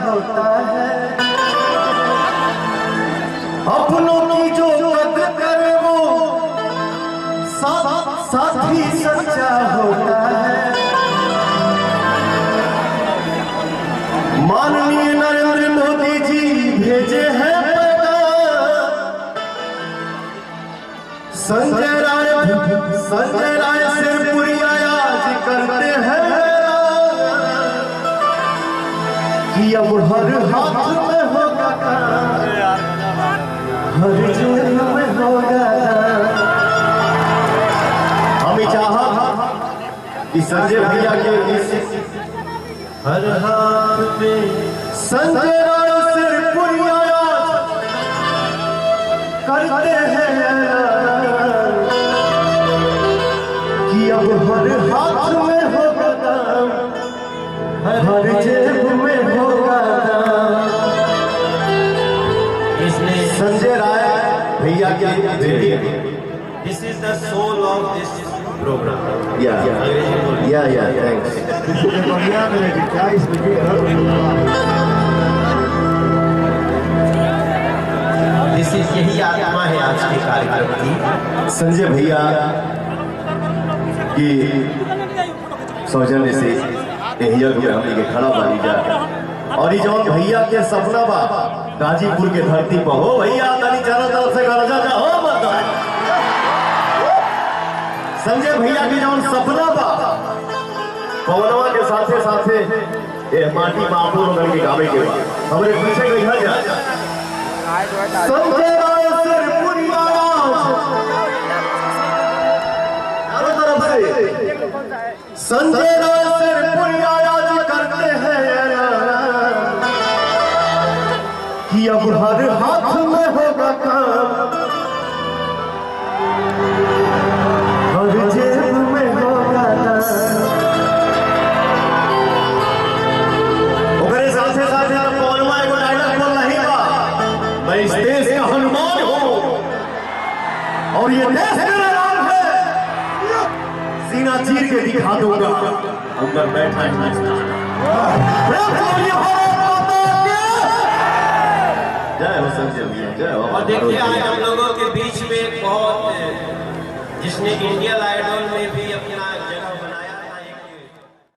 होता है, अपनों की जो कद्र करे वो साथी सच्चा होता है। माननीय नरेंद्र मोदी जी भेजे हैं संजय राय सिरपुरिया आज करते हैं कि अब हर हाथ में होगा हर जेब में होगा। हम चाहा कि संजय भैया के हर हाथ में संजय राय सिरपुरिया करते हैं कि अब हर हाथ में होगा दाम, हर जेब में होगा दाम। इसलिए संजय राय भैया के this is the soul of this program. Yeah thanks. यही आत्मा है आज के कार्यक्रम की। संजय भैया की सौजन्य से हमने के खड़ा बानी जा और जो भैया के सपना बा गाजीपुर के धरती पर हो भैया तनी चारों तरफ से गरजा जा हो मत। संजय भैया की जो सपना बा पवनवा के साथे साथे ये माटी बाबू नगर के गावे के बाद हमारे पीछे गई है जा संजय राय सिरपुरिया संजय राय सिरपुरिया आज करते हैं कि अब हर हाथ में होगा काम, हर जेब में होगा दाम। ओकरे साथे साथे पौलवा एगो डायलॉग बोल रही बा, मैं इस देश का हनुमान हूँ और ये देश मेरा राम है, सीना चीर के दिखा दूंगा। अंदर बैठा है जय हो संजय भैया जय हो। और देखिए आज हम लोगों के बीच में बहुत जिसने इंडियन आइडल में भी अपना